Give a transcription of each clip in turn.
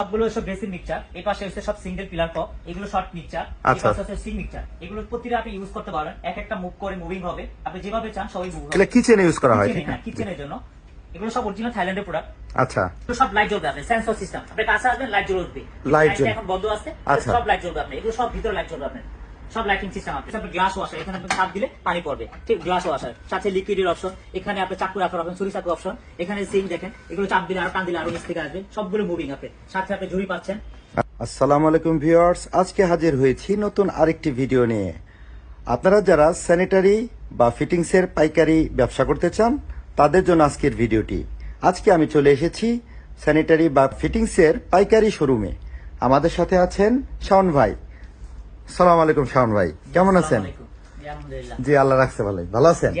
সবগুলো সব basic mixture, এই পাশে হচ্ছে সব সিঙ্গেল পিলার কপ, এগুলো শর্ট মিক্সচার, এই পাশে হচ্ছে সিং মিক্সচার। এগুলো প্রতিটা আপনি ইউজ করতে পারেন, এক একটা মুভ করে মুভিং হবে, আপনি যেভাবে চান সবই মুভ হবে। এটা কিচেনে ইউজ করা হয়, ঠিক হ্যাঁ, আছে? কিচেনের জন্য এগুলো সব অরিজিনাল থাইল্যান্ডের প্রোডাক্ট। আচ্ছা, এগুলো সব লাইট জ্বলবে, আপনি সেন্সর সিস্টেম, আপনি কাছে আসবেন লাইট জ্বলে উঠবে, লাইট জ্বলবে। এখন বন্ধ আছে, আচ্ছা। সব লাইট জ্বলবে, আপনি এগুলো সব ভিতরে লাইট জ্বলবে, আপনি সব লাইটিং সিস্টেম। আপনি সব গ্লাস ওয়াশার, এখানে আপনি চাপ দিলে পানি পড়বে, ঠিক গ্লাস ওয়াশার সাথে লিকুইডের অপশন, এখানে আপনি চাকু রাখার অপশন, ছুরি চাকু অপশন, এখানে সিং দেখেন, এগুলো চাপ দিলে আর টান দিলে আরো নিচ থেকে আসবে, সবগুলো মুভিং, আপনি সাথে আপনি ঝুড়ি পাচ্ছেন। আসসালামু আলাইকুম ভিউয়ার্স, আজকে হাজির হয়েছি নতুন আরেকটি ভিডিও নিয়ে। আপনারা যারা স্যানিটারি বা ফিটিংসের পাইকারি ব্যবসা করতে চান তাদের জন্য আজকের ভিডিওটি। আজকে আমি চলে এসেছি স্যানিটারি বা ফিটিংসের পাইকারি শোরুমে। আমাদের সাথে আছেন শাওন ভাই। সালাম আলাইকুম শাওন ভাই, কেমন আছেন? জি, আল্লাহ রাখছে ভালোই। ভালো আছেন?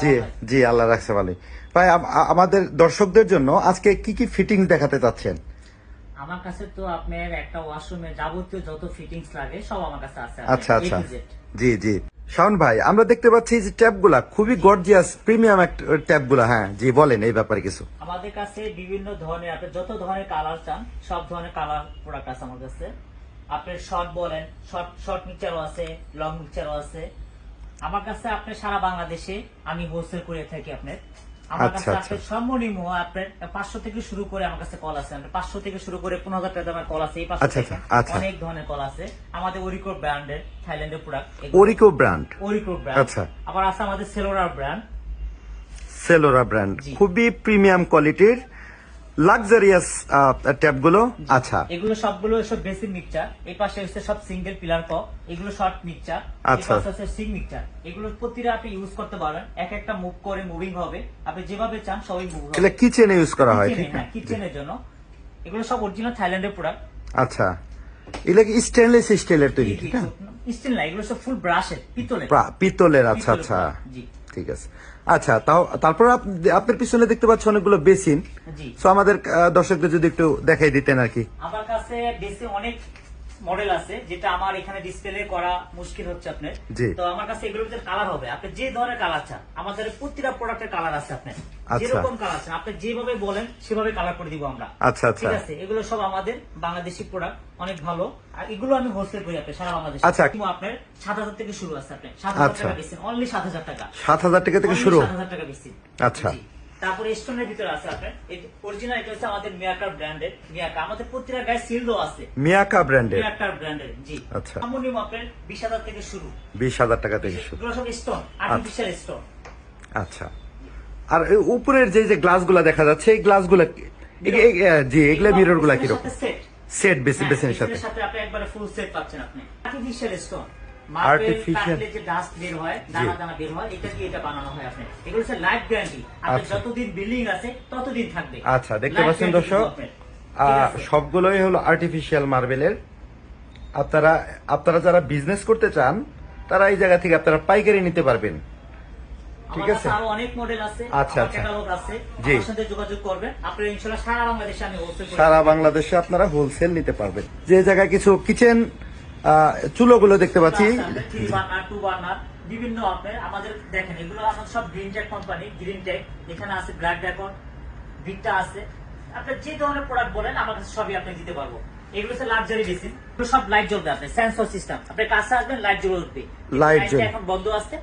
জি জি, আল্লাহ রাখছে ভালোই। ভাই, আমাদের দর্শকদের জন্য আজকে কি কি ফিটিংস দেখাতে চাচ্ছেন? আমার কাছে তো আপনার একটা ওয়াশরুমে যাবতীয় যত ফিটিংস লাগে সব আমার কাছে আছে। আচ্ছা আচ্ছা, জি জি। শাওন ভাই, আমরা দেখতে পাচ্ছি যে ট্যাপগুলা খুবই গর্জিয়াস প্রিমিয়াম ট্যাপগুলা। হ্যাঁ জি, বলেন এই ব্যাপারে কিছু। আমাদের কাছে বিভিন্ন ধরনের, আপনি যত ধরনের কালার চান সব ধরনের কালার প্রোডাক্ট আছে আমার কাছে। আপনার শর্ট বলেন, শর্ট মিক্সচারও আছে, লং মিক্সচারও আছে আমার কাছে। আপনার সারা বাংলাদেশে আমি হোলসেল করে থাকি। আপনার আমার কাছে আপনার সর্বনিম্ন আপনার 500 থেকে শুরু করে আমার কাছে কল আছে। 500 থেকে শুরু করে 15,000 টাকা দামের কল আছে। এই পাশে অনেক ধরনের কল আছে। আমাদের ওরিকো ব্র্যান্ডের থাইল্যান্ডের প্রোডাক্ট। ওরিকো ব্র্যান্ড? ওরিকো ব্র্যান্ড। আচ্ছা। আবার আছে আমাদের সেলোরা ব্র্যান্ড। সেলোরা ব্র্যান্ড খুবই প্রিমিয়াম কোয়ালিটির লাক্সারিয়াস ট্যাপগুলো। আচ্ছা, এগুলো সবগুলো সব বেসিক মিক্সচার, এই পাশে হচ্ছে সব সিঙ্গেল পিলার কপ, এগুলো শর্ট মিক্সচার, এই পাশে হচ্ছে সিং মিক্সচার। এগুলো প্রতিটা আপনি ইউজ করতে পারেন, এক একটা মুভ করে মুভিং হবে, আপনি যেভাবে চান সবই মুভ হবে। এটা কিচেনে ইউজ করা হয়, ঠিক হ্যাঁ, কিচেনের জন্য। এগুলো সব অরিজিনাল থাইল্যান্ডের প্রোডাক্ট। আচ্ছা, এগুলো কি স্টেনলেস স্টিলের তৈরি? ঠিক আছে, স্টিল না, এগুলো সব ফুল ব্রাশের, পিতলের। পিতলের, আচ্ছা আচ্ছা, ঠিক আছে। আচ্ছা, তারপর আপনার পিছনে দেখতে পাচ্ছি অনেকগুলো বেসিন। তো আমাদের দর্শকদের যদি একটু দেখাই দিতেন আর কি। আমার কাছে বেসিন অনেক মডেল আছে, যেটা আমার এখানে ডিসপ্লে করা মুশকিল হচ্ছে আপনার। তো আমার কাছে এগুলোর ভিতরে কালার হবে, আপনি যে ধরনের কালার চান, আমাদের প্রতিটা প্রোডাক্টের কালার আছে। আপনার যেরকম কালার চান, আপনি যেভাবে বলেন সেভাবে কালার করে দিব আমরা। আচ্ছা আচ্ছা, ঠিক আছে। এগুলো সব আমাদের বাংলাদেশি প্রোডাক্ট, অনেক ভালো। আর এগুলো আমি হোলসেল করি আপনি সারা বাংলাদেশে। আচ্ছা, আপনার 7,000 থেকে শুরু আছে। আপনি 7,000 টাকা বেসিন, অনলি 7,000 টাকা। 7,000 টাকা থেকে শুরু, 7,000 টাকা বেসিন। আচ্ছা। তারপরে স্টোনের ভিতরে আছে আপনার অরিজিনাল, এটা হচ্ছে আমাদের মিয়াকা ব্র্যান্ডের। মিয়াকা আমাদের প্রতিটা গায়ে সিল দেওয়া আছে। মিয়াকা ব্র্যান্ডের, মিয়াকা ব্র্যান্ডের, জি। আচ্ছা, সর্বনিম্ন আপনার 20,000 থেকে শুরু, 20,000 টাকা থেকে শুরু। এগুলো সব স্টোন, আর্টিফিশিয়াল স্টোন। আচ্ছা, আর উপরের যে যে গ্লাসগুলো দেখা যাচ্ছে, এই গ্লাসগুলো জি, এগুলা মিরর গুলা কি রকম? সেট বেসিনের সাথে আপনি একবারে ফুল সেট পাচ্ছেন। আপনি আর্টিফিশিয়াল স্টোন, আর্টিফিশিয়াল যে ডাস্ট বের হয়, দানা দানা বের হয়, এটা দিয়ে এটা বানানো হয়। আপনি এগুলো হচ্ছে লাইফ গ্যারান্টি, আপনি যতদিন বিল্ডিং আছে ততদিন থাকবে। আচ্ছা, দেখতে পাচ্ছেন দর্শক, সবগুলোই হলো আর্টিফিশিয়াল মার্বেলের। আপনারা যারা বিজনেস করতে চান তারা এই জায়গা থেকে আপনারা পাইকারি নিতে পারবেন, ঠিক আছে? আরো অনেক মডেল আছে, আচ্ছা আচ্ছা, ক্যাটালগ আছে, আমার সাথে যোগাযোগ করবেন। আপনারা ইনশাআল্লাহ সারা বাংলাদেশে আমি হোলসেল করি। সারা বাংলাদেশে আপনারা হোলসেল নিতে পারবেন। যে জায়গায় কিছু কিচেন চুলোগুলো দেখতে পাচ্ছি, 3 বার্নার 2 বার্নার বিভিন্ন। আপনার আমাদের দেখেন, এগুলো আমাদের সব green tech company, green tech. এখানে আছে ব্ল্যাক ড্রাগন, ভিক্টা আছে। আপনি যে ধরনের প্রোডাক্ট বলেন আমার কাছে সবই আপনি দিতে পারবো। এগুলো হচ্ছে লাক্সারি বেসিন, এগুলো সব লাইট জ্বলবে, আপনি সেন্সর সিস্টেম, আপনি কাছে আসবেন লাইট জ্বলে উঠবে, লাইট এখন বন্ধ আছে,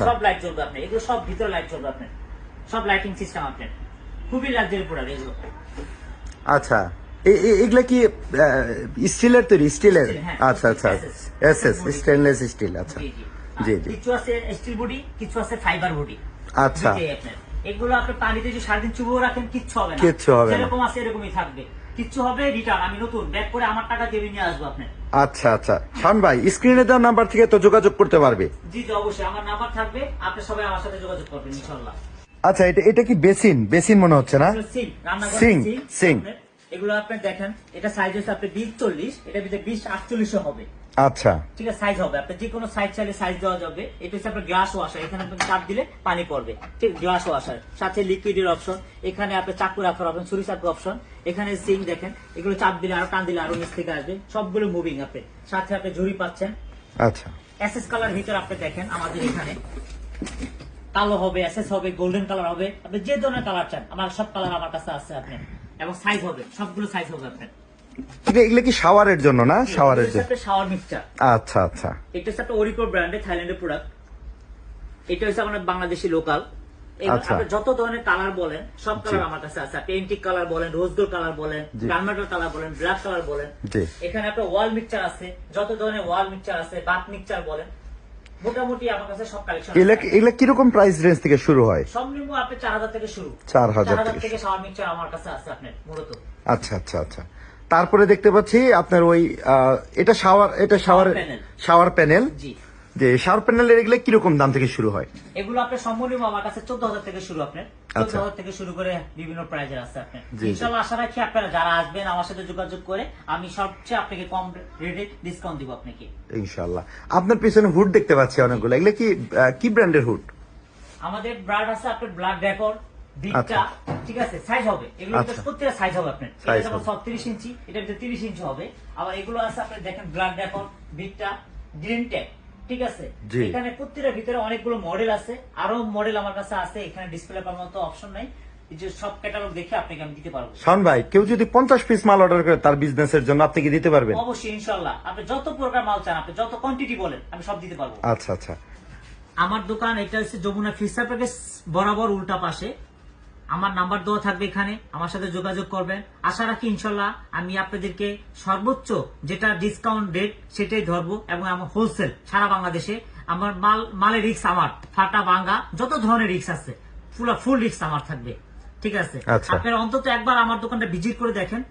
সব লাইট জ্বলবে। আপনি এগুলো সব ভিতরে লাইট জ্বলবে, আপনি সব লাইটিং সিস্টেম। আপনি খুবই লাক্সারি প্রোডাক্ট এগুলো। আচ্ছা, এগুলা কি স্টিলের তৈরি? স্টিলের, আচ্ছা আচ্ছা, এসএস স্টেনলেস স্টিল। আচ্ছা জি জি, কিছু আছে স্টিল বডি, কিছু আছে ফাইবার বডি। আচ্ছা, এগুলো আপনি পানিতে যে সারাদিন চুবিয়ে রাখেন কিচ্ছু হবে না, যেরকম আছে এরকমই থাকবে। কিচ্ছু হবে রিটার্ন, আমি নতুন ব্যাক করে আমার টাকা দিয়ে নিয়ে আসবো আপনার। আচ্ছা আচ্ছা, শাওন ভাই স্ক্রিনে দেওয়া নাম্বার থেকে তো যোগাযোগ করতে পারবে? জি জি, অবশ্যই আমার নাম্বার থাকবে, আপনি সবাই আমার সাথে যোগাযোগ করবেন ইনশাআল্লাহ। আচ্ছা, এটা কি বেসিন মনে হচ্ছে না? সিং। এগুলো আপনি দেখেন, এটা সাইজ হচ্ছে আপনার 20-40, এটা ভিতরে 20-48 হবে। আচ্ছা, ঠিক আছে, সাইজ হবে, আপনি যে কোনো সাইজ চাইলে সাইজ দেওয়া যাবে। এটা হচ্ছে আপনার গ্লাস ওয়াশার, এখানে আপনি চাপ দিলে পানি পড়বে, ঠিক গ্লাস ওয়াশার সাথে লিকুইডের অপশন, এখানে আপনি চাকু রাখার অপশন, ছুরি চাকু অপশন, এখানে সিং দেখেন, এগুলো চাপ দিলে আরো টান দিলে আরো নিচ থেকে আসবে, সবগুলো মুভিং। আপনি সাথে আপনি ঝুড়ি পাচ্ছেন। আচ্ছা, এসএস কালার ভিতরে আপনি দেখেন, আমাদের এখানে কালো হবে, এসএস হবে, গোল্ডেন কালার হবে, আপনি যে ধরনের কালার চান আমার সব কালার আমার কাছে আছে। আপনি এবং সাইজ হবে, সবগুলো সাইজ হবে আপনার। এগুলো কি শাওয়ারের জন্য না? শাওয়ারের জন্য। Shower mixture. আচ্ছা আচ্ছা। এটা হচ্ছে একটা ওরিকো ব্র্যান্ডের থাইল্যান্ডের প্রোডাক্ট। এটা হচ্ছে আমাদের বাংলাদেশি লোকাল। আচ্ছা। আপনি যত ধরনের কালার বলেন সব কালার আমার কাছে আছে। আপনি এন্টিক কালার বলেন, রোজ গোল্ড কালার বলেন, গানমেটাল কালার বলেন, ব্ল্যাক কালার বলেন। জি। এখানে একটা ওয়াল মিক্সচার আছে, যত ধরনের ওয়াল মিক্সচার আছে, বাথ মিক্সচার বলেন, মোটামুটি আমার কাছে সব কালেকশন এগুলো কিরকম প্রাইস রেঞ্জ থেকে শুরু হয়? সর্বনিম্ন আপনি 4000 থেকে শুরু। 4000 থেকে শাওয়ার মিক্সচার আমার কাছে আছে আপনার মূলত। আচ্ছা আচ্ছা আচ্ছা। তারপরে দেখতে পাচ্ছি আপনার ওই এটা শাওয়ার প্যানেল। জি। যে শাওয়ার প্যানেলের এগুলো কিরকম দাম থেকে শুরু হয়? এগুলো আপনার সর্বনিম্ন আমার কাছে 14000 থেকে শুরু। আপনার আচ্ছা। 14000 থেকে শুরু করে বিভিন্ন প্রাইজের আছে আপনার। জি, জি। ইনশাআল্লাহ আশা রাখি আপনারা যারা আসবেন আমার সাথে যোগাযোগ করে আমি সবচেয়ে আপনাকে কম রেটে ডিসকাউন্ট দিব আপনাকে ইনশাআল্লাহ। আপনার পিছনে হুড দেখতে পাচ্ছি অনেকগুলো, এগুলো কি ব্র্যান্ডের হুড? আমাদের ব্র্যান্ড আছে আপনার ব্ল্যাক ডেকর, বিগটা, আচ্ছা। ঠিক আছে, সাইজ হবে এগুলো আচ্ছা। প্রত্যেকটা সাইজ হবে আপনার। Size এটা যেমন হবে। 36 ইঞ্চি, এটা ভিতরে 30 ইঞ্চি হবে। আবার এগুলো আছে আপনি দেখেন ব্ল্যাক ডেকর, বিগটা, গ্রিন টেক, ঠিক আছে। জি। এখানে প্রত্যেকটার ভিতরে অনেকগুলো মডেল আছে, আরো মডেল আমার কাছে আছে। এখানে ডিসপ্লে করার মতো অপশন নাই, এই যে সব ক্যাটালগ দেখে আপনাকে আমি দিতে পারবো। শাওন ভাই, কেউ যদি 50 পিস মাল অর্ডার করে তার বিজনেসের জন্য আপনি কি দিতে পারবেন? অবশ্যই ইনশাআল্লাহ। আপনি যত প্রকার মাল চান, আপনি যত কোয়ান্টিটি বলেন, আমি সব দিতে পারবো। আচ্ছা আচ্ছা। আমার দোকান এটা হচ্ছে যমুনা ফিক্সার প্যাকেজ বরাবর উল্টা পাশে। আমার নাম্বার দেওয়া থাকবে এখানে, আমার সাথে যোগাযোগ করবেন। আশা রাখি ইনশাল্লাহ আমি আপনাদেরকে সর্বোচ্চ যেটা ডিসকাউন্ট রেট সেটাই ধরবো, এবং আমার হোলসেল সারা বাংলাদেশে। আমার মালের রিস্ক আমার ফাটা ভাঙ্গা যত ধরনের রিস্ক আছে ফুল রিস্ক আমার থাকবে, ঠিক আছে। আচ্ছা। আপনারা অন্তত একবার আমার দোকানটা ভিজিট করে দেখেন,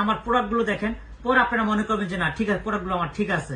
আমার প্রোডাক্ট গুলো দেখেন, পরে আপনারা মনে করবেন যে না ঠিক আছে, প্রোডাক্ট গুলো আমার ঠিক আছে।